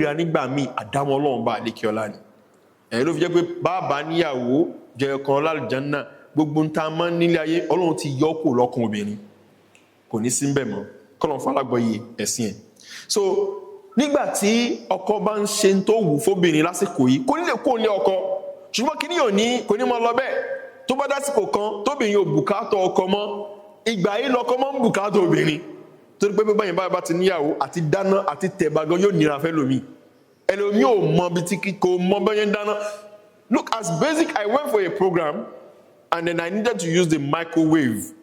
kórìíra nígbà míì àdámọ́ Ọlọ́run bá lékè ọlá ni ló fi jẹ́ pé bàbá níyàwó jẹ́ kan lálùjánnà gbogbo ń ta mọ́ nílé ayé Ọlọ́run ti yọ kó lọ́kàn obìnrin kò ní sí ń bẹ̀ mọ́ kọ́lọ́n falágbọ́yé ẹ̀sìn ẹ̀. So nígbà tí ọkọ bá ń ṣe tó wù fóbìnrin lásìkò yìí kò ní lè kó ní ọkọ ṣùgbọ́n kí ní kò ní mọ́ lọ bẹ́ẹ̀ tó bá dásìkò kan tóbìnrin ò bùkátà ọkọ mọ́ ìgbà yìí lọkọ mọ́ ń bùkátà obìnrin torí pé báyìí bá ti níyàwó àti dáná àti tẹ̀bàgọ́ yóò nira fẹ́ lómi ẹlòmí ò mọ bí tí kò mọ bẹ́yẹn dáná. Look, as basic, I went for a program and then I needed to use the microwave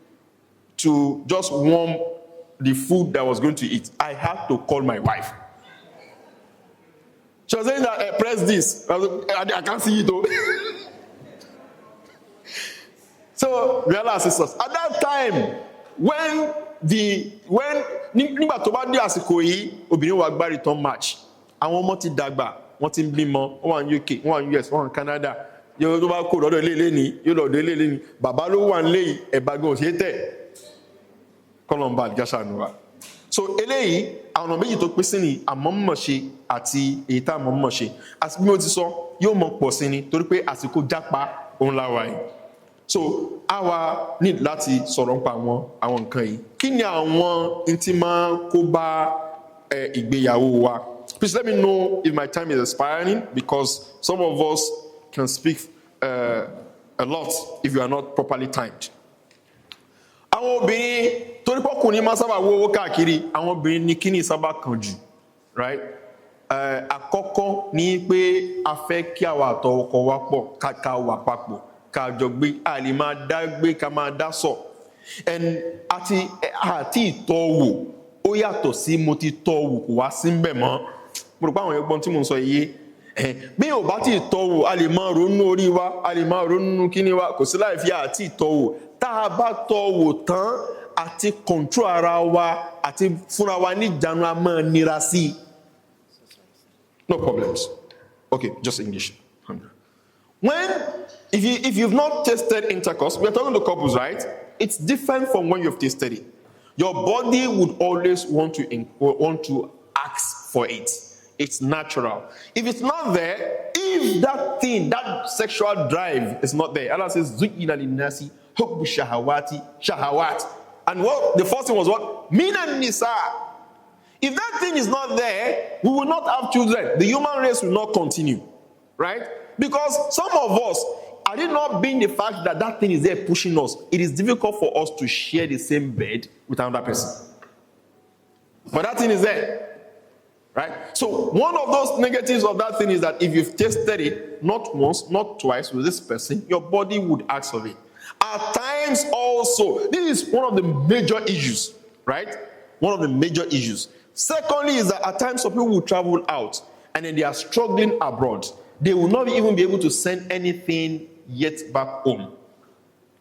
to just warm the food that I was going to eat. I had to call my wife. She was saying that, press this. I can't see it though. So, realize sisters, at that time, when nígbà tó bá dé àsìkò yìí, obìnrin wa gbá return match. Àwọn ọmọ ti dàgbà, wọ́n ti ń bímọ, wọ́n wà ní UK, wọ́n wà ní US, wọ́n wà ní Canada. Yóò tó bá kó lọ́dọ̀ ilé ní, yóò lọ́dọ̀ ilé ní. Bàbá ló wà nílé yìí, ẹ̀bà gan ò ṣe tẹ̀. Kọ́lọ́mbà àdìgáṣà nù wa. So eléyìí àwọn ọ̀nà méjì tó pín sí ni àmọ̀mọ̀ṣe àti èyí tá àmọ̀mọ̀ṣe. Àti bí mo ti sọ yóò mọ̀ pọ̀ sí ni torí pé àsìkò jápa òun láwa yìí. So àwa need láti sọ̀rọ̀ nípa àwọn nǹkan yìí. Kí ni àwọn ntí máa kó bá ìgbéyàwó wa? Please let me know if my time is expiring because some of us can speak a lot if you are not properly timed. Àwọn obìnrin torí pọ́kùnrin máa sábà wo owó káàkiri àwọn obìnrin ní kíní sábà kan jù, right? Àkọ́kọ́ ní pé a fẹ́ kí àwa àtọkọ wa pọ̀ ká wà papọ̀ ká jọ gbé a lè máa dá gbé ká máa dá sọ àti ìtọ́wò ó yàtọ̀ sí mo ti tọ́wò kò wá sí ń bẹ̀ mọ́ mo rò pé àwọn ẹgbọ́n tí mo ń sọ iye bí ò bá ti tọ́wò a lè máa ronú orí wa a lè máa ronú kíní wa kò sí láì fi àti ìtọ́wò tá a bá tọ́wò tán àti control ara wa àti fúnra wa ní ìjánu a máa nira sí. No problems. Okay, just English. If you've not tasted intercourse, we are talking to couples, right? It's different from when you've tasted it. Your body would always want to ask for it. It's natural. If it's not there, if that sexual drive is not there, Allah says, "Zuyyina lin-nasi hubbu shahawat." And the first thing was what? Minan nisa. If that thing is not there, we will not have children. The human race will not continue, right? Because some of us, had it not been the fact that that thing is there pushing us, it is difficult for us to share the same bed with another person. But that thing is there, right? So one of those negatives of that thing is that if you've tasted it, not once, not twice with this person, your body would ask of it. At times also, this is one of the major issues, right? One of the major issues. Secondly is that at times some people will travel out and then they are struggling abroad. They will not even be able to send anything yet back home,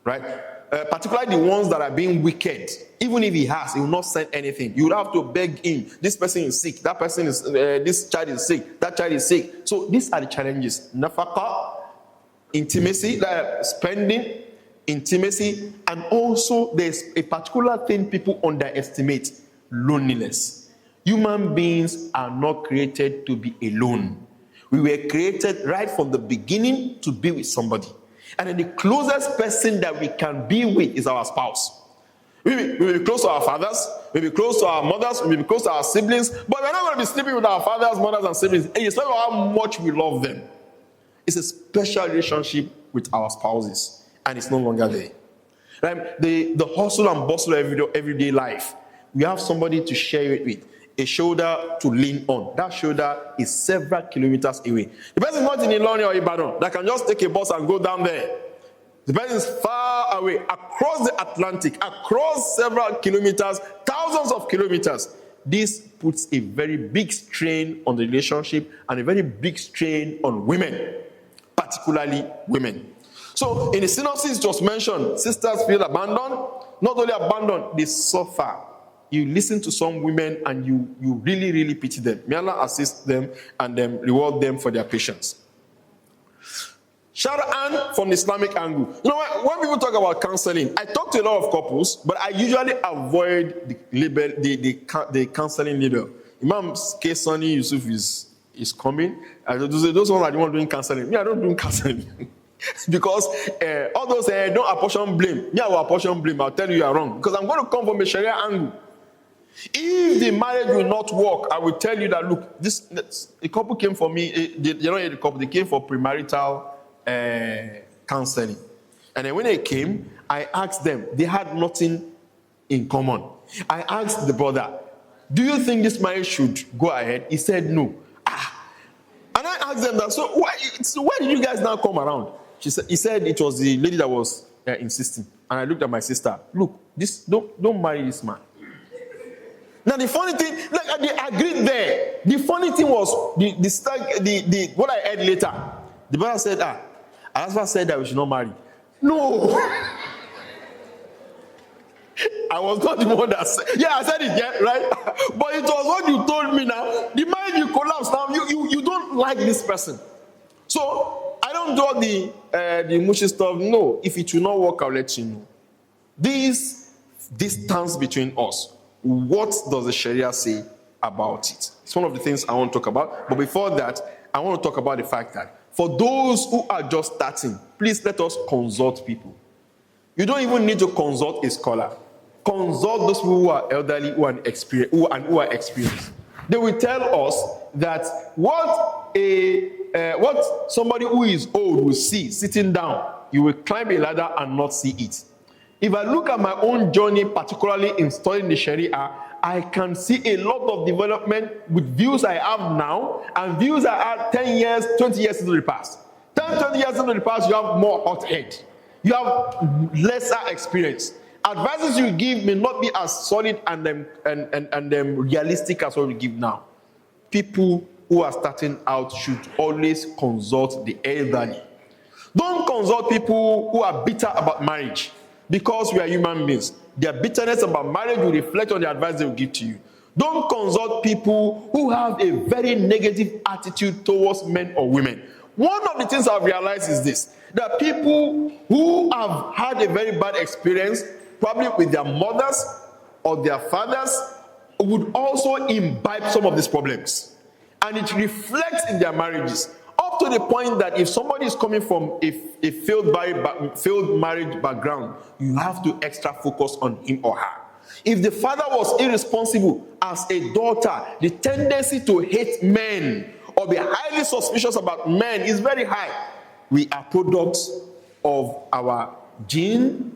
right? Particularly the ones that are being wicked. Even if he will not send anything. You would have to beg him. This person is sick. That person is, this child is sick. That child is sick. So these are the challenges. Nafaka, intimacy, spending, intimacy, and also there's a particular thing people underestimate: loneliness. Human beings are not created to be alone. We were created right from the beginning to be with somebody. And then the closest person that we can be with is our spouse. We will be close to our fathers, we will be close to our mothers, we will be close to our siblings, but we're not going to be sleeping with our fathers, mothers, and siblings. And it's not how much we love them. It's a special relationship with our spouses, and it's no longer there. Right? The hustle and bustle of everyday life, we have somebody to share it with. A shoulder to lean on. That shoulder is several kilometers away. The person is not in Ilorin or Ibadan that can just take a bus and go down there. The person is far away, across the Atlantic, across several kilometers, thousands of kilometers. This puts a very big strain on the relationship and a very big strain on women, particularly women. So in the synopsis just mentioned, sisters feel abandoned. Not only abandoned, they suffer. You listen to some women and you really, really pity them. May Allah assist them and reward them for their patience. Shar'an from the Islamic angle. You know what? When people talk about counseling, I talk to a lot of couples, but I usually avoid the counseling label. Imam K. Sunny Yusuf is is coming. Those ones are the ones doing counseling. Me, I don't do counseling. Because all those don't apportion blame. Me, I will apportion blame. I'll tell you are wrong. Because I'm going to come from a Sharia angle. If the marriage will not work, I will tell you that, look, the couple came for me. The couple, they came for premarital counseling. And then when they came, I asked them, they had nothing in common. I asked the brother, do you think this marriage should go ahead? He said no. And I asked them that, so why did you guys now come around? He said it was the lady that was insisting. And I looked at my sister, look, don't marry this man. Now the funny thing, like they agreed there. The funny thing was what I heard later. The brother said, Al-Asfar said that we should not marry. No. I was not the one that said, I said it, yeah, right? But it was what you told me now. The mind you collapse now, you don't like this person. So I don't do the mushy stuff. No, if it will not work, I'll let you know. This distance between us, what does the Sharia say about it? It's one of the things I want to talk about. But before that, I want to talk about the fact that for those who are just starting, please let us consult people. You don't even need to consult a scholar. Consult those people who are elderly, who are experienced. They will tell us that what somebody who is old will see sitting down. You will climb a ladder and not see it. If I look at my own journey, particularly in studying the Sharia, I can see a lot of development with views I have now and views I had 10 years, 20 years into the past. 10, 20 years into the past, you have more hot head. You have lesser experience. Advices you give may not be as solid and realistic as what we give now. People who are starting out should always consult the elderly. Don't consult people who are bitter about marriage, because we are human beings. Their bitterness about marriage will reflect on the advice they will give to you. Don't consult people who have a very negative attitude towards men or women. One of the things I've realized is this, that people who have had a very bad experience, probably with their mothers or their fathers, would also imbibe some of these problems. And it reflects in their marriages, up to the point that if somebody is coming from a failed marriage background, you have to extra focus on him or her. If the father was irresponsible as a daughter, the tendency to hate men or be highly suspicious about men is very high. We are products of our genes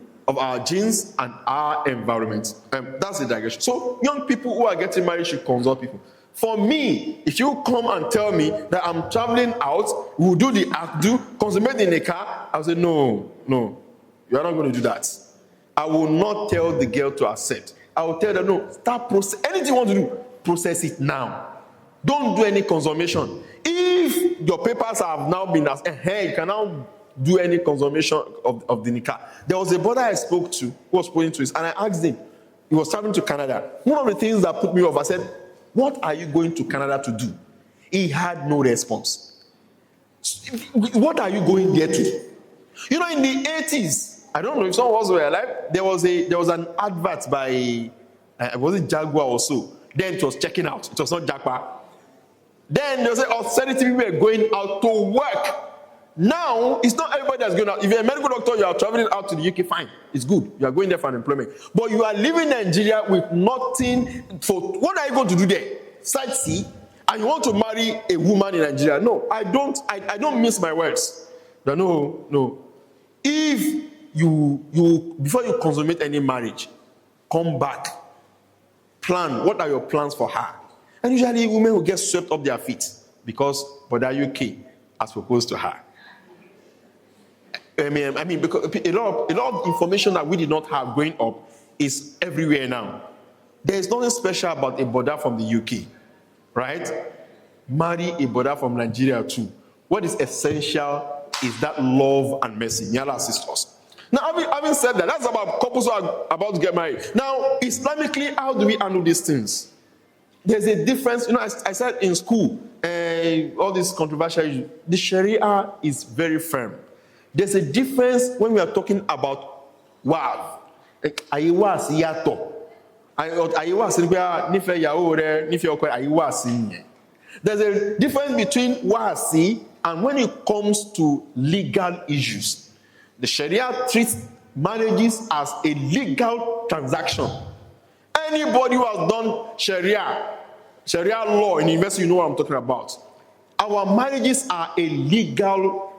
and our environment. That's the digression. So young people who are getting married should consult people. For me, if you come and tell me that I'm traveling out, we'll do the akdu, consummate in a car, I'll say, no, you're not going to do that. I will not tell the girl to accept. I will tell her, no, start process. Anything you want to do, process it now. Don't do any consummation. If your papers have now been asked, you can now do any consummation of the nikah. There was a brother I spoke to who was pointing to this, and I asked him, he was traveling to Canada. One of the things that put me off, I said, what are you going to Canada to do? He had no response. What are you going there to? You know, in the 80s, I don't know if someone was alive, there was an advert by, was it Jaguar or so? Then it was checking out. It was not Jaguar. Then there was austerity people were going out to work. Now, it's not everybody that's going out. If you're a medical doctor, you are traveling out to the UK, fine. It's good. You are going there for unemployment. But you are leaving Nigeria with nothing. For what are you going to do there? Sightsee? And you want to marry a woman in Nigeria? No, I don't miss my words. But no. If you before you consummate any marriage, come back. Plan. What are your plans for her? And usually women will get swept up their feet because Brother UK has proposed to her. I mean, because a lot of information that we did not have growing up is everywhere now. There is nothing special about a brother from the UK, right? Marry a brother from Nigeria too. What is essential is that love and mercy. May Allah assist us. Now, having said that, that's about couples who are about to get married. Now, Islamically, how do we handle these things? There's a difference. You know, I said in school, all these controversial issues, the Sharia is very firm. There's a difference when we are talking about wow. Ayiwa siyato. Ayiwa sinibia nife yawo re nife okwe ayiwa sinye. There's a difference between wasi and when it comes to legal issues. The Sharia treats marriages as a legal transaction. Anybody who has done Sharia law in university, you know what I'm talking about. Our marriages are a legal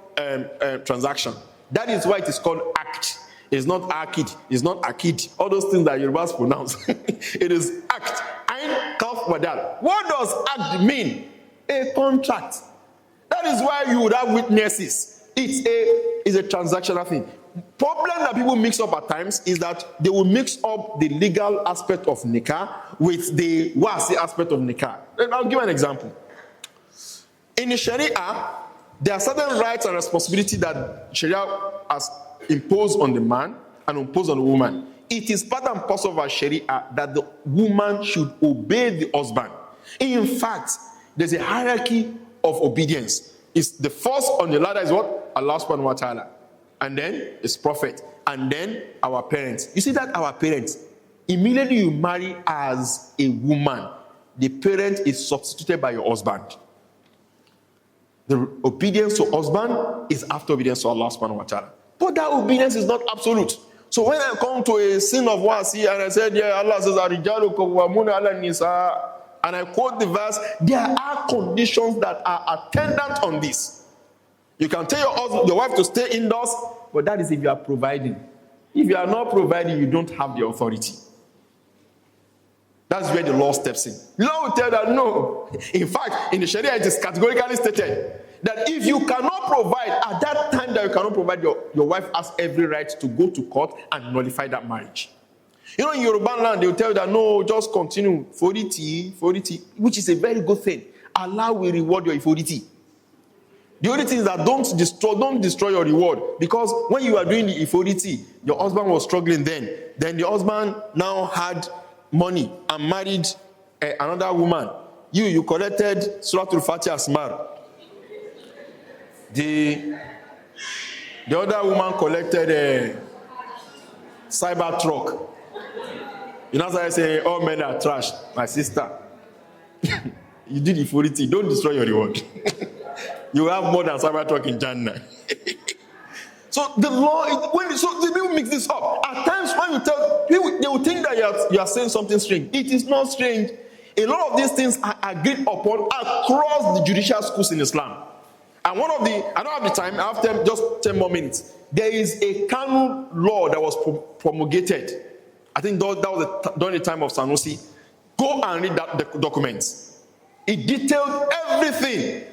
transaction. That is why it is called act. It's not akid. It's not akid. All those things that Yorubas pronounce. It is act. Ain kaf wadal. What does act mean? A contract. That is why you would have witnesses. It's a transactional thing. Problem that people mix up at times is that they will mix up the legal aspect of nikah with the wasi aspect of nikah. And I'll give an example. In the Sharia, there are certain rights and responsibilities that Sharia has imposed on the man and imposed on the woman. It is part and parcel of our Sharia that the woman should obey the husband. In fact, there's a hierarchy of obedience. It's the first on the ladder is what? Allah subhanahu wa ta'ala. And then His Prophet. And then our parents. You see that our parents, immediately you marry as a woman, the parent is substituted by your husband. The obedience to husband is after obedience to Allah subhanahu wa ta'ala. But that obedience is not absolute. So when I come to a sin of wasi and I said, yeah, Allah says, Arijalu qawwamuna ala nisa, and I quote the verse, there are conditions that are attendant on this. You can tell your husband, your wife to stay indoors, but that is if you are providing. If you are not providing, you don't have the authority. That's where the law steps in. The law will tell that no. In fact, in the Sharia, it is categorically stated that if you cannot provide, at that time that you cannot provide, your wife has every right to go to court and nullify that marriage. You know, in Yoruba land, they will tell you that no, just continue, 40, which is a very good thing. Allah will reward your 40. The only thing is that don't destroy your reward, because when you are doing the 40, your husband was struggling then the husband now had money and married another woman. You collected Surah Al-Fatiha Asmar. The other woman collected a cyber truck. You know, as I say, all men are trash. My sister, you did the 40. Don't destroy your reward. You have more than cyber truck in Jannah. So the law is so the people mix this up. At times when you tell people, they will think that you are saying something strange. It is not strange. A lot of these things are agreed upon across the judicial schools in Islam. And one of the, I don't have the time, I have just 10 more minutes. There is a canon law that was promulgated. I think that was during the time of Sanusi. Go and read the documents. It detailed everything.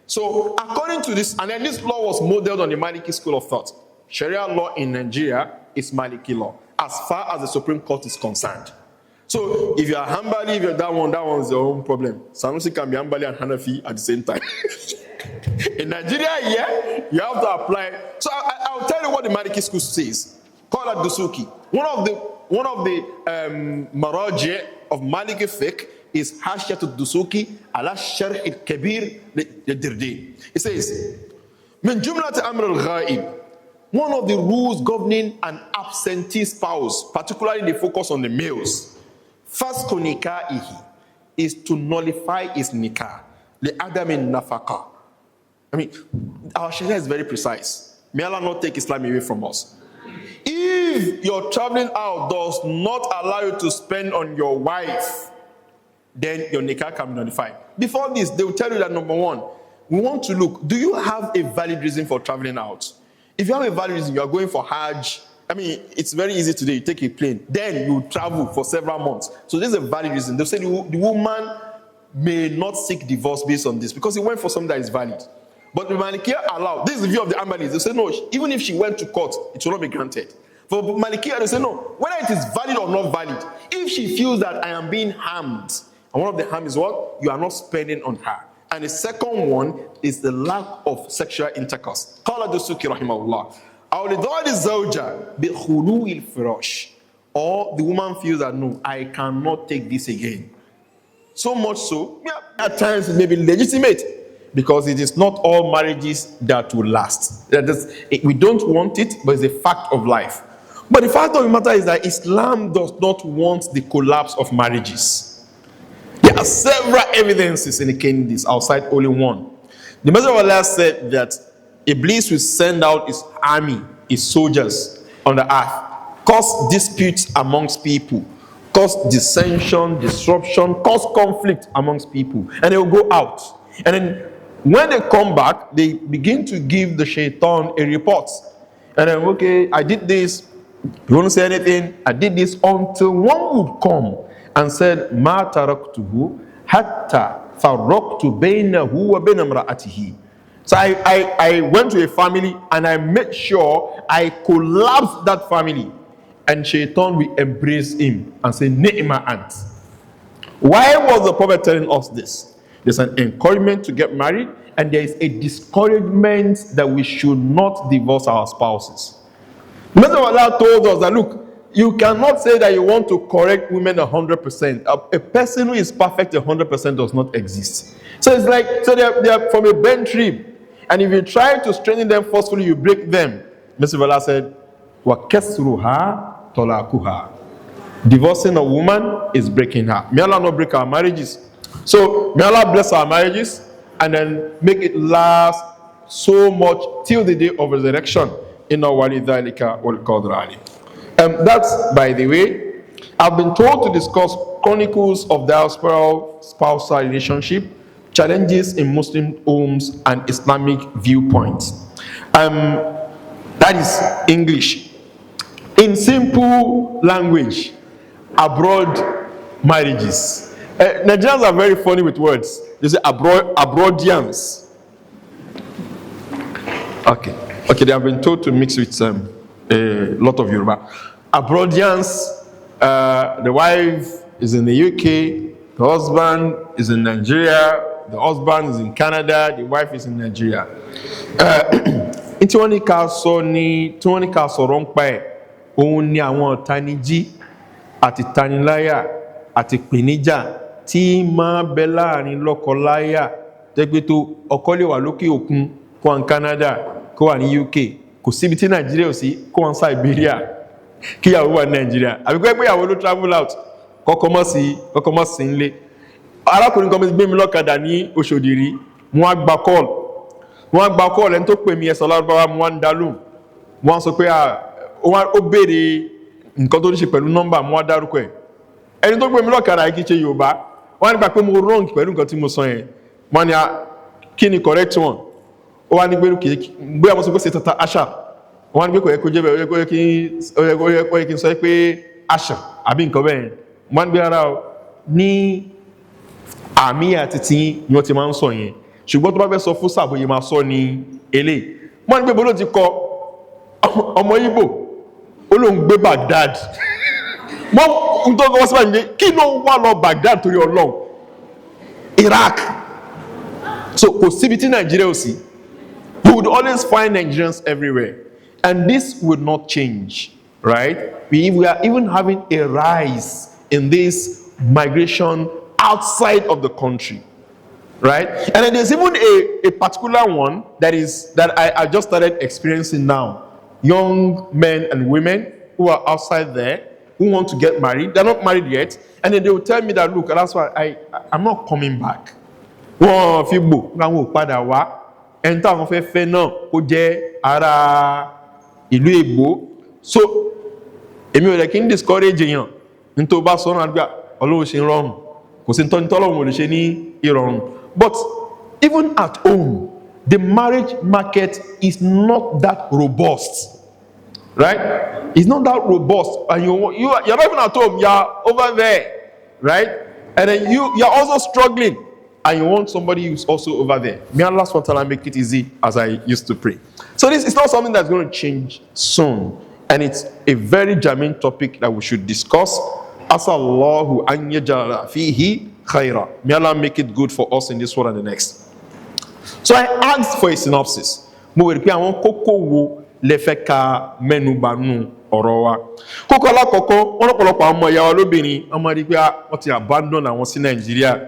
So according to this, and then this law was modeled on the Maliki school of thought. Sharia law in Nigeria is Maliki law, as far as the Supreme Court is concerned. So if you are Hanbali, if you're that one's your own problem. Sanusi can be Hanbali and Hanafi at the same time. In Nigeria, yeah, you have to apply. So I'll tell you what the Maliki school says. Call it Dusuki. One of the maraji of Maliki fiqh is Hashiyat Dusuki ala Sharh al-Kabir al-Dirdi. It says, Min jumlat amr al-ghaib. One of the rules governing an absentee spouse, particularly the focus on the males, first nikaihi, is to nullify his nikah. Li adamin nafaqah. I mean, our Sharia is very precise. May Allah not take Islam away from us. If your traveling out does not allow you to spend on your wife, then your nikah can be nullified. Before this, they will tell you that number one, we want to look, do you have a valid reason for traveling out? If you have a valid reason, you are going for Hajj. I mean, it's very easy today. You take a plane, then you travel for several months. So this is a valid reason. They'll say the woman may not seek divorce based on this because he went for something that is valid. But the Malikiya allow, this is the view of the Hanbalis. They say no, even if she went to court, it will not be granted. For Malikiya, they say no, whether it is valid or not valid, if she feels that I am being harmed, and one of the harm is what? You are not spending on her. And the second one is the lack of sexual intercourse. قال الدسوقي رحمه الله أو لضاد الزوجة بخلو الفراش, or the woman feels that no, I cannot take this again. So much so, yeah, at times it may be legitimate, because it is not all marriages that will last. We don't want it, but it's a fact of life. But the fact of the matter is that Islam does not want the collapse of marriages. The There are several evidences indicating this. I'll cite only one. The Messenger of Allah said that Iblis will send out his army, his soldiers on the earth, cause disputes amongst people, cause dissension, disruption, cause conflict amongst people, and they will go out. And then when they come back, they begin to give the shaitan a report. And then, okay, I did this, you won't say anything, I did this, until one would come and said, Ma taraktuhu hatta farraktu bainahu wa bain imra'atihi. So I went to a family and I made sure I collapsed that family. And shaitan will embrace him and say, Ni'ma ant. Why was the Prophet telling us this? There's an encouragement to get married, and there is a discouragement that we should not divorce our spouses. The Messenger of Allah told us that, look, you cannot say that you want to correct women 100%. A person who is perfect 100% does not exist. So it's like, so they are from a bent rib, and if you try to strengthen them forcefully, you break them. Messenger of Allah said, Wa kesruha tolakuha. Divorcing a woman is breaking her. May Allah not break our marriages. So may Allah bless our marriages and then make it last so much till the day of resurrection. Inna walidhalika wal qadr ali. That's, by the way, I've been told to discuss Chronicles of Dispora-Spousal relationship, challenges in Muslim homes, and Islamic viewpoints. That is English. In simple language, abroad marriages. Nigerians are very funny with words. They say abroadians. Okay, they have been told to mix with a lot of Yoruba. Abroadians, the wife is in the UK, the husband is in Nigeria, the husband is in Canada, the wife is in Nigeria. Tí wọ́n ní ká sọ̀rọ̀ ń pa ẹ̀, òun ni àwọn tanijí àti taniláyà àti pèníjà tí máa bẹ láàrin lọ́kọláya tẹ́gbẹ́ tó ọkọ lè wà lókè òkun kó wà ní Canada kó wà ní UK, kò síbi tí Nàìjíríà ò sí, kó wà ní Siberia kíyàwó wà ní Nàìjíríà, àbí pé ìyàwó ló travel out kọ́kọ́ mọ́ sí nílé. Arákùnrin kan gbé mi lọ́kadà ní Òṣòdì rí, wọ́n á gba call ẹni tó pè mí ẹ̀sọ́ lárúbáwá, wọ́n á ń dá lóhùn, wọ́n á sọ pé ó béèrè nǹkan tó ní ṣe pẹ̀lú nọ́mbà, wọ́n á dárúkọ ẹ̀. Ẹni tó gbé mi lọ́kadà yìí kì í ṣe Yorùbá, wọ́n á nígbà pé mo wrong pẹ̀lú nǹkan tí mo sọ yẹn, wọ́n á ní kí ni correct one, ó wá ní gbé bóyá mo sọ pé ṣe tata asha, wọ́n á ní pé kò yẹ kó jẹ́ bẹ́ẹ̀, ó yẹ kí n sọ pé asha àbí nǹkan bẹ́ẹ̀, wọ́n á ní gbé ara ní àmì àti tí wọ́n ti máa ń sọ yẹn, ṣùgbọ́n tó bá fẹ́ sọ fún sàbòyè máa sọ ní elé. Wọ́n ní pé bó ló ti kọ ọmọ Ìgbò ó lóun gbé Baghdad. Wọ́n tó kọ́ síbẹ̀ ní kí ló wà lọ Baghdad torí Ọlọ́run, Iraq. So kò síbi tí Nàìjíríà ò sí. You would always find Nigerians everywhere, and this would not change, right? We are even having a rise in this migration outside of the country, right? And then there's even a particular one that I just started experiencing now. Young men and women who are outside there who want to get married. They're not married yet, and then they will tell me that, look, that's why I'm not coming back. Wọ́n fi gbò láwọn ò padà wá, ẹni táwọn fẹ́ náà ó jẹ́ ara ìlú Ègbó. So èmi ò lè kí n discourage èèyàn ní tó bá sọ́nà àgbà Ọlọ́run ṣe rọrùn, kò sí tọ́ni tọ́lọ́run ò lè ṣe ní ìrọ̀rùn. But even at home, the marriage market is not that robust, right? It's not that robust, and you're not even at home, you're over there, right? And then you're also struggling, and you want somebody who's also over there. May Allah SWT make it easy, as I used to pray. So this is not something that's going to change soon, and it's a very germane topic that we should discuss. Asallahu an yaj'ala fihi khaira. May Allah make it good for us in this world and the next. So I asked for a synopsis. Mo wí pé àwọn kókó wo lẹ fẹ́ ká mẹ́nu bà nínú ọ̀rọ̀ wa. Kókó alákọ̀ọ́kọ́, wọ́n lọ́pọ̀lọpọ̀ àwọn ọmọ ìyá wa lóbìnrin, wọ́n rí pé wọ́n ti abandon àwọn sí Nàìjíríà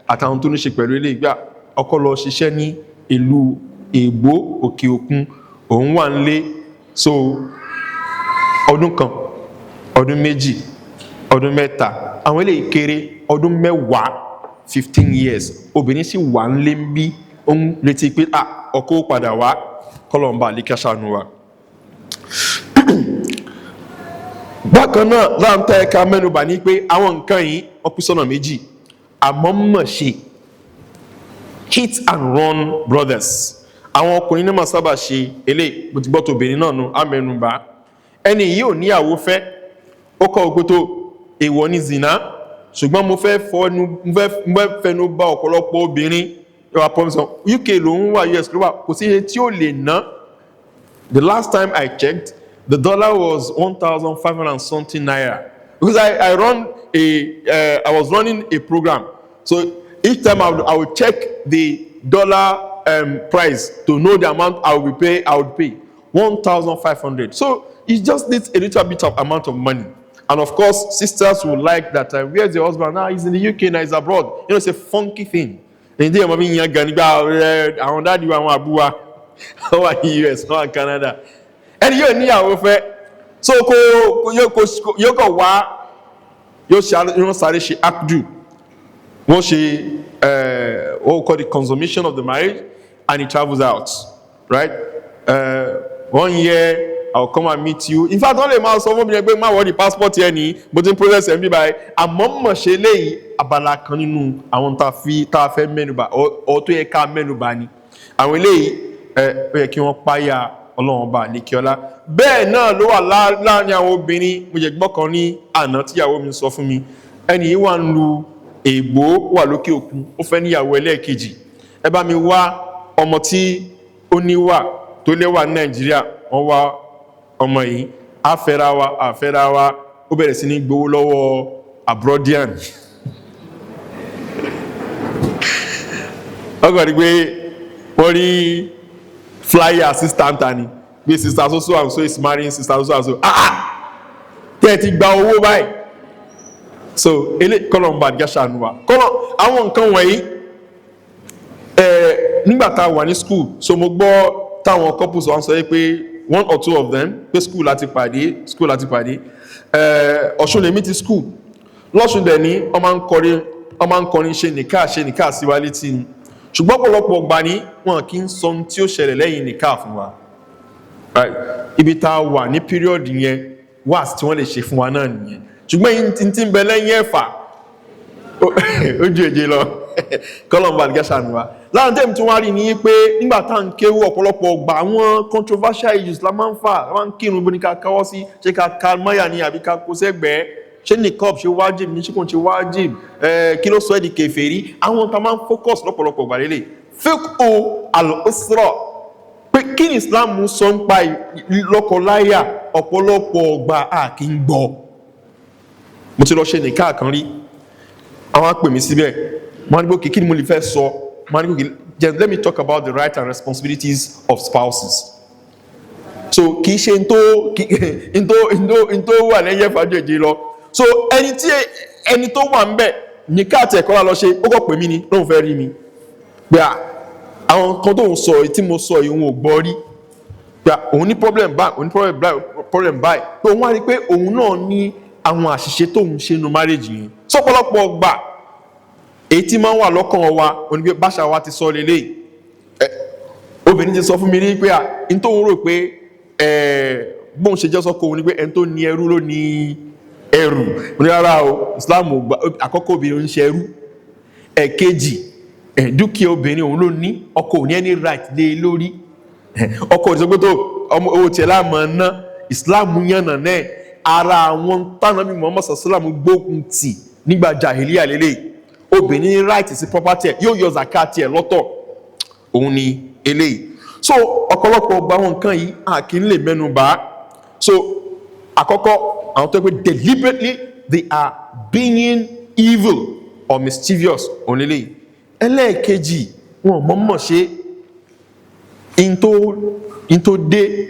àtàwọn tó ní ṣe pẹ̀lú ilé ìgbà ọkọ lọ ṣiṣẹ́ ní ìlú Ègbó òkè òkun, òun wà nílé. So ọdún kan, ọdún méjì, ọdún mẹ́ta, àwọn eléyìí kéré, ọdún mẹ́wàá 15 years obìnrin sì wà ń lé ń bí ó ń retí pé ọkọ padà wá kọlọmbà lè kẹsànù wa. Bákan náà láǹtà ẹ̀ka mẹ́nubà ní pé àwọn nǹkan yìí wọ́n pín sọ́nà méjì. Àmọ́ mọ̀ ṣe hit and run brothers, àwọn ọkùnrin náà máa sábà ṣe eléyìí bó ti gbọ́ tóbìnrin náà nù amẹ́nubà. Ẹni yìí ò níyàwó fẹ́, ó kọ́ ògbó tó èèwọ̀ ní zina, ṣùgbọ́n mo fẹ́ fẹnu bá ọ̀pọ̀lọpọ̀ obìnrin yọ̀wá pọ́nmísàn UK ló ń wà US ló wà kò sí iye tí ó lè ná. The last time I checked, the dollar was 1,500 and something naira, because I was running a program, so each time I would check the dollar price to know the amount I would pay 1,500. So it just needs a little bit of amount of money. And of course, sisters will like that. Where's the husband? Now he's in the UK, now he's abroad. You know, it's a funky thing. How are you US, how are Canada? And you're near over. So you go wa you start she akdu. What she what we call the consummation of the marriage, and he travels out. Right? 1 year I'll come and meet you. In fact, only man so me gbe ma wo the passport here ni, but in process em bi by ammo se leyi abala kan nínú àwọn tá fẹ́ mẹ́nubà o tó yẹ ká mẹ́nubà ni. Àwọn eléyìí ó yẹ kí wọ́n páyà Ọlọ́run ba ní kíọlá. Bẹ́ẹ̀ náà ló wà láàrin àwọn obìnrin. Mo jẹ́ gbọ́ kan ní àná tí ìyàwó mi sọ fún mi. Ẹni yìí wà ń lu ègbó wà lókè òkun. Ó fẹ́ níyàwó ẹlẹ́ẹ̀kejì. Ẹ bá mi wá ọmọ tí ó níwà tó lẹ́wà ní Nàìjíríà. Wọ́n wá ọmọ yìí àfẹ́ra wa ó bẹ̀rẹ̀ sí ní gbowó lọ́wọ́ abroadian. Ọgọ́dì pé wọ́n rí flyer assistant ani pé sister so and so is marrying sister so and so. Tẹ́ ti gba owó báyìí. So ele kọlọmbà gẹ́sànù wa àwọn nǹkan wọ̀nyí nígbà tá a wà ní school. So mo gbọ́ táwọn couples wọ́n sọ pé 1 or 2 of them pé school láti pàdé Ọ̀ṣun lèmi ti school lọ́ṣun dẹ̀ ní ọmọ ń kọrin ṣe nìká sí wa létí ni, ṣùgbọ́n ọ̀pọ̀lọpọ̀ ọgbà ní wọn kì í sọ tí ó ṣẹlẹ̀ lẹ́yìn nìká fún wa. Ibi tá a wà ní period yẹn wáàsí tí wọ́n lè ṣe fún wa náà nìyẹn, ṣùgbọ́n yìí tí ń bẹ lẹ́yìn ẹ̀fà ojú èjì lọ kọlọmbà gẹ́sànù wa. Láàrín tẹ́mi tí wọ́n rí ní pé nígbà tá ń kéwú ọ̀pọ̀lọpọ̀ ọgbà àwọn controversial issues la máa ń fà, wọ́n ń kírun bó ní ká káwọ́ sí, ṣe ká ká máyà ní àbí ká kó sẹ́gbẹ̀ẹ́, ṣé nìkọ́ọ̀bù ṣe wájib ní ṣíkùn ṣe wájib, kí ló sọ ẹ́ di kèfèrí. Àwọn tá máa ń focus lọ́pọ̀lọpọ̀ ọgbà lélẹ̀ fiqhu al-usra, pé kí ni Islam sọ ń pa lọ́kọláya, ọ̀pọ̀lọpọ̀ ọgbà kì í gbọ́. Mo ti lọ ṣe nìká kan rí, àwọn pè mí síbẹ̀, wọ́n ní kí ni mo lè fẹ́ sọ, wọ́n ní let me talk about the rights and responsibilities of spouses. So kì í ṣe n tó wà lẹ́yìn ẹ̀fàjọ́ èjì lọ. So ẹni tó wà ń bẹ̀ ní káàtì ẹ̀kọ́ lọ ṣe ó kọ́ pè mí ni lóun fẹ́ rí mi pé àwọn kan tó ń sọ tí mo sọ yìí òun ò gbọ́ rí pé òun ní problem báyìí pé òun wá rí pé òun náà ní àwọn àṣìṣe tó ń ṣe nínú marriage yìí. Sọ́pọ̀lọpọ̀ gbà èyí tí máa ń wà lọ́kàn wa onígbé báṣà wa ti sọ lélẹ̀. Obìnrin ti sọ fún mi rí pé n tó ń rò pé bóun ṣe jẹ́ sọ́kọ òun ni pé ẹni tó ní ẹrú ló ní ẹrù. Mo ní rárá o, Islam àkọ́kọ́ obìnrin ń ṣe ẹrú. Ẹ̀kejì dúkìá obìnrin òun ló ní, ọkọ ò ní any right lé lórí. Ọkọ ò sọ pé tó owó tiẹ̀ láàmú ná, Islam yànnà náà ara àwọn tánàbí Muhammad sallam gbógun tì nígbà jahiliya lélẹ̀. Obìnrin ní right sí property ẹ̀, yóò yọ zakat ẹ̀ lọ́tọ̀, òun ni eléyìí. So ọ̀pọ̀lọpọ̀ ọgbà àwọn nǹkan yìí kì í lè mẹ́nu bà. So àkọ́kọ́ àwọn tó pé deliberately they are being evil or mischievous òun lélẹ̀. Ẹlẹ́ẹ̀kejì wọn mọ̀ọ́mọ̀ ṣe in tó dé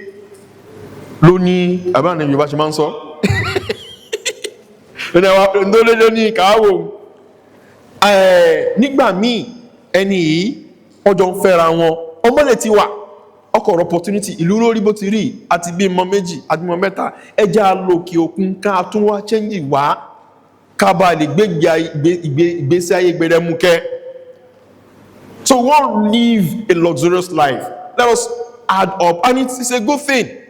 ló ní àbáwọn Yorùbá ṣe máa ń sọ ló ní káwò. Nígbà míì ẹni yìí ọjọ́ ń fẹ́ra wọn, ọmọ lè ti wà ọkọ̀ opportunity ìlú lórí bó ti rí àti bí mọ méjì àti mọ mẹ́ta, ẹjá lòkè òkun ká tún wá change wá So we won't live a luxurious life. Let us add up, and it's a good thing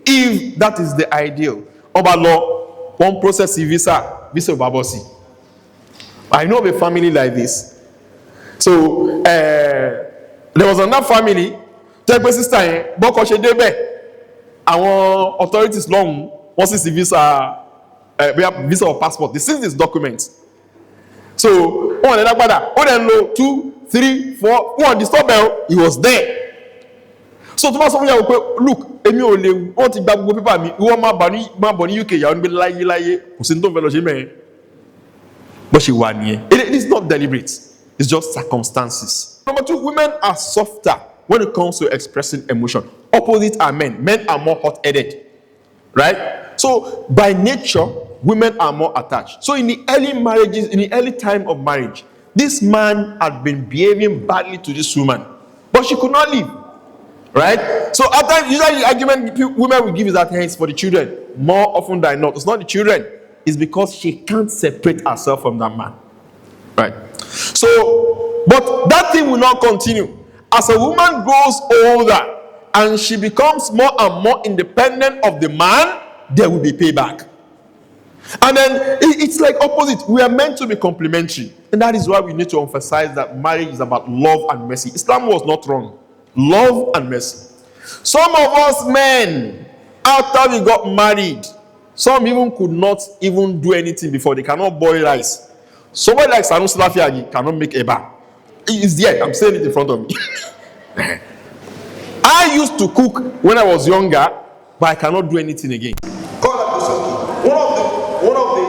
if that is the ideal. Oba law, one process visa babosi. I know of a family like this. So there was another family. Take my sister, Bokoshe Debe. Our authorities long once it's visa, we have visa or passport. They see these documents. So one then know 2, 3, 4. One the stop bell, he was there. So to look, Emi ole, what if babu paper me? You want my boni UK? You want be lie. Kusinto veloji but she won here. It is not deliberate. It's just circumstances. Number 2, women are softer when it comes to expressing emotion. Opposite are men. Men are more hot-headed. Right? So by nature, women are more attached. So in the early marriages, in the early time of marriage, this man had been behaving badly to this woman, but she could not leave. Right? So at times, usually the argument women will give is that hey, it's for the children. More often than not, it's not the children. It's because she can't separate herself from that man. Right? So, but that thing will not continue. As a woman grows older and she becomes more and more independent of the man, there will be payback. And then it's like opposite. We are meant to be complementary. And that is why we need to emphasize that marriage is about love and mercy. Islam was not wrong. Love and mercy. Some of us men, after we got married, some even could not even do anything before. They cannot boil rice. Somebody like Sanusi Lafiagi cannot make a bar. He is there. I'm saying it in front of me. I used to cook when I was younger, but I cannot do anything again. One of the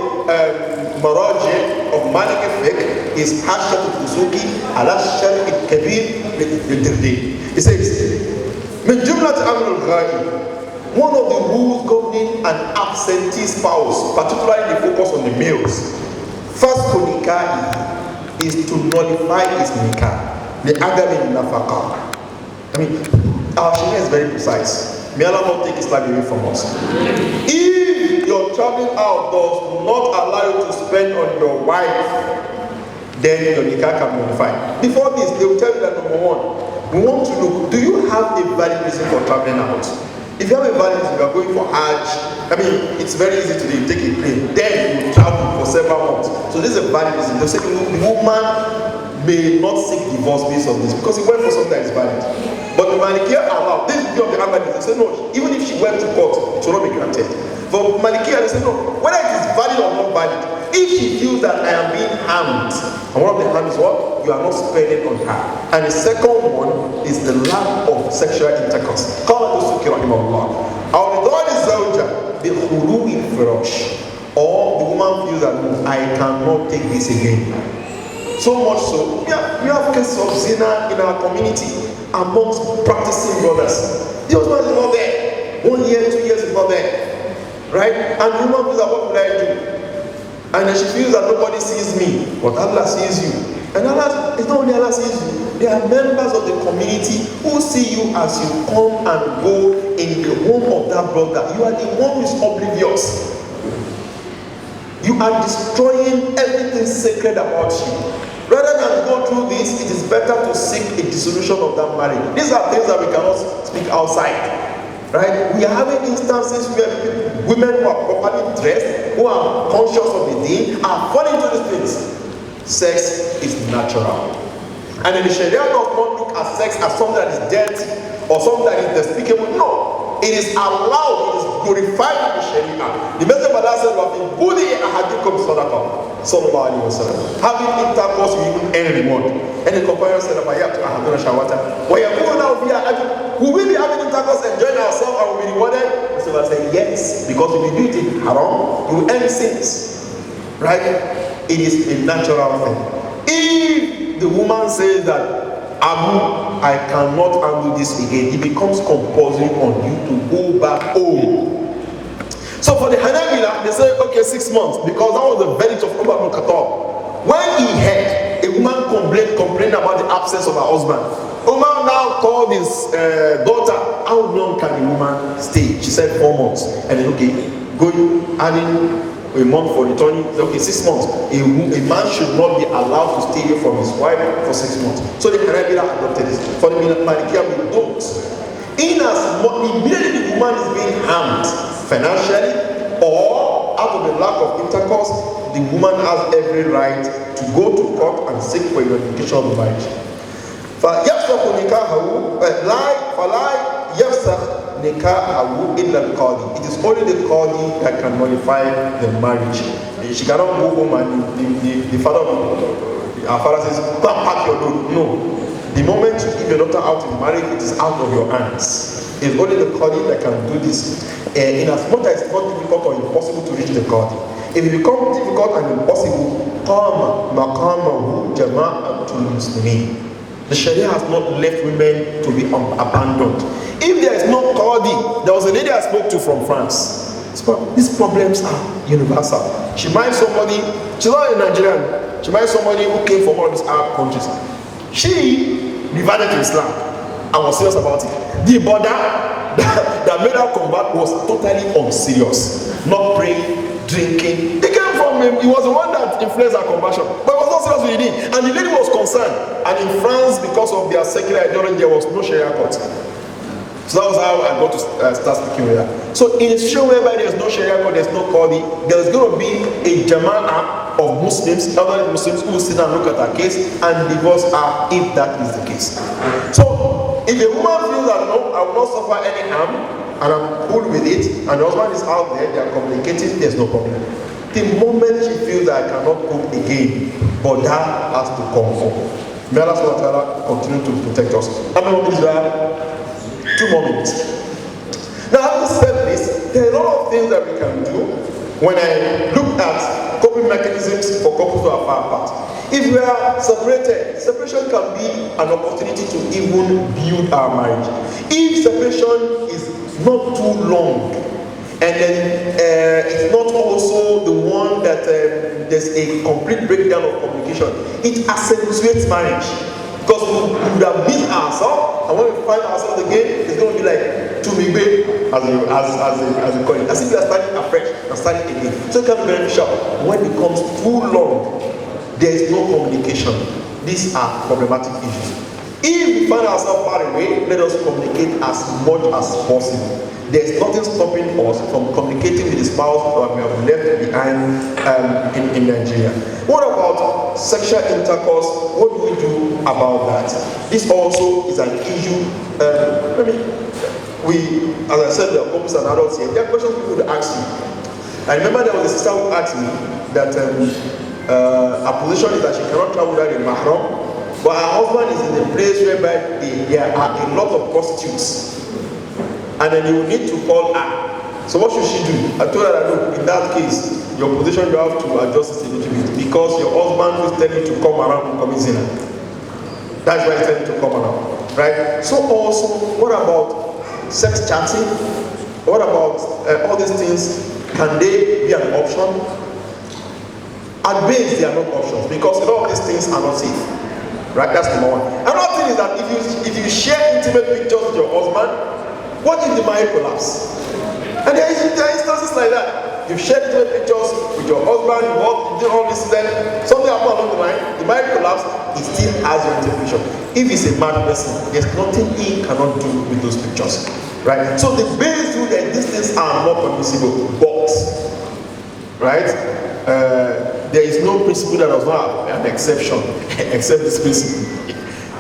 maraji of Maliki fiqh is Hashat al-Fusuki ala Shari al-Kabir bil-Dirdi. He says, min jumlat amr al-Ghai, one of the rules governing an absentee spouse, particularly the focus on the males, first nikah is to nullify his nikah. The agami nafaqah. I mean, our Sharia is very precise. May Allah not take Islam away from us. If your traveling out does not allow you to spend on your wife, then your nikah can be modified. Before this, they will tell you that number 1, we want to look, do you have a valid reason for traveling out? If you have a valid reason, you are going for Hajj, I mean, it's very easy to do. You take a plane, then you travel for several months. So this is a valid reason. They say the woman may not seek divorce based on this because he went for something that is valid. But the Malikiya allow, this is the Ahmadis, they say no, even if she went to court, it will not be granted. For Malikiya, they say no, whether it is valid or not valid, if she feels that I am being harmed, and one of the harm is what? You are not spending on her. And the second one is the lack of sexual intercourse. Or the woman feels that no, I cannot take this again. So much so, we have cases of zina in our community amongst practicing brothers. The husband is not there. 1 year, 2 years is not there. Right? And the woman feels that what will I do? And then she feels that nobody sees me, but Allah sees you. And Allah, it's not only Allah sees you, there are members of the community who see you as you come and go in the home of that brother. You are the one who is oblivious. You are destroying everything sacred about you. Rather than go through this, it is better to seek a dissolution of that marriage. These are things that we cannot speak outside. Right? We are having instances where women who are properly dressed, who are conscious of the deen, are falling into these things. Sex is natural. And then the Sharia does not look at sex as something that is dirty or something that is despicable. No. It is allowed, it is glorified in the Sharia. The Messenger of Allah said, having intercourse will even earn reward. And the companion said, will we be having intercourse, enjoying ourselves, and will be rewarded? So I said, yes, because if you do it in haram, you will earn sins. Right? It is a natural thing. If the woman says that, Abu, I cannot handle this again, it becomes compulsory on you to go back home. So for the Hanabila, they say, okay, 6 months, because that was the verdict of Umar ibn Khattab. When he heard a woman complain about the absence of her husband, Umar now called his daughter, how long can the woman stay? She said 4 months. And then, okay, going, adding a month for returning. Okay, 6 months. A man should not be allowed to stay away from his wife for 6 months. So the Hanabila adopted this. For the Malikiya, we don't. Immediately the woman is being harmed financially or out of the lack of intercourse, the woman has every right to go to court and seek for a unification of the marriage. فَيَفْسَخُ نِكَاحَهُ فَلَا يَفْسَخ نِكَاحَهُ إِلَّا الْقَاضِي. It is only the Qadi that can nullify the marriage. She cannot go home and the father, our father says, go and pack your load. No. The moment you give your daughter out in marriage, it is out of your hands. It's only the Qadi that can do this. In as much as it's not difficult or impossible to reach the Qadi. If it becomes difficult and impossible, قَامَ مَقَامَهُ جَمَاعَةُ الْمُسْلِمِينَ. The Sharia has not left women to be abandoned. If there is no Qadi, there was a lady I spoke to from France. These problems are universal. She married somebody, she's not a Nigerian, she married somebody who came from one of these Arab countries. She reverted to Islam and was serious about it. The border that made her convert was totally unserious. Not praying, drinking. He came from him, he was the one that influenced her conversion. But it was not serious with it. And the lady was concerned. And in France, because of their secular ideology, there was no Sharia court. So that was how I got to start speaking with her. So in a situation whereby there's no Sharia court, there's no Qadi, there's going to be a Jama'ah of Muslims, elderly Muslims, who will sit and look at her case and divorce her if that is the case. So if a woman feels that no, I will not suffer any harm and I'm cool with it, and the husband is out there, they are communicating, there's no problem. The moment she feels that I cannot cope again, but that has to come home. May Allah subhanahu wa ta'ala continue to protect us. How many minutes do I have? 2 more minutes. Now, having said this, there are a lot of things that we can do when I look at coping mechanisms for couples who are far apart. If we are separated, separation can be an opportunity to even build our marriage. If separation is not too long, and then it's not also the one that there's a complete breakdown of communication, it accentuates marriage. Because we would have missed ourselves, and when we find ourselves again, it's going to be like Tumigbe, as we call it, as if we are starting afresh and starting again. So it can be beneficial. When it becomes too long, there is no communication. These are problematic issues. If we find ourselves far away, let us communicate as much as possible. There is nothing stopping us from communicating with the spouse that we have left behind in Nigeria. What about sexual intercourse? What do we do about that? This also is an issue. As I said, there are couples and adults here. There are questions people would ask you. I remember there was a sister who asked me that her position is that she cannot travel without a mahram, but her husband is in a place whereby there are a lot of prostitutes. And then you will need to call her. So what should she do? I told her that, look, in that case, your position you have to adjust it a little bit, because your husband is telling you to come around and commit zina. That's why he's telling you to come around, right? So also, what about sex chatting? What about all these things? Can they be an option? At base, they are not options, because a lot of these things are not safe, right? That's number one. Another thing is that if you share intimate pictures with your husband, what if the marriage collapse? And there are instances like that. You've shared intimate pictures with your husband, you walk, you did all this, then something happened along the line, the marriage collapse, he still has your intimate picture. If he's a mad person, there's nothing he cannot do with those pictures, right? So the base rule that these things are not permissible, but, right? There is no principle that does not have an exception, except this principle.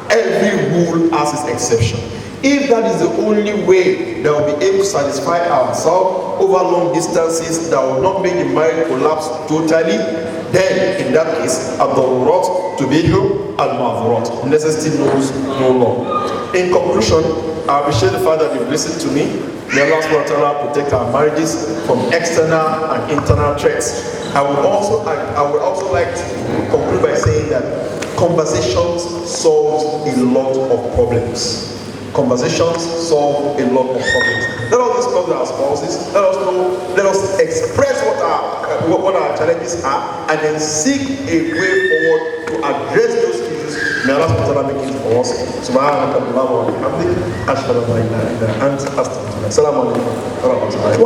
Every rule has its exception. If that is the only way that we'll be able to satisfy ourselves over long distances that will not make the marriage collapse totally, then in that case, ad-darurat tubihu al-ma'dhurat. Necessity knows no law. In conclusion, I appreciate the fact that you've listened to me. May Allah subhanahu wa ta'ala protect our marriages from external and internal threats. I would also like to conclude by saying that conversations solve a lot of problems. Conversations solve a lot of problems. Let us discuss with our spouses. Let us know. Let us express what our challenges are, and then seek a way forward to address those issues. May Allah subhanahu wa ta'ala make it for us. Subhanaka Allahumma wa bihamdik. Ashhadu an la ilaha illa anta astaghfiruka. Assalamu alaikum wa rahmatullahi.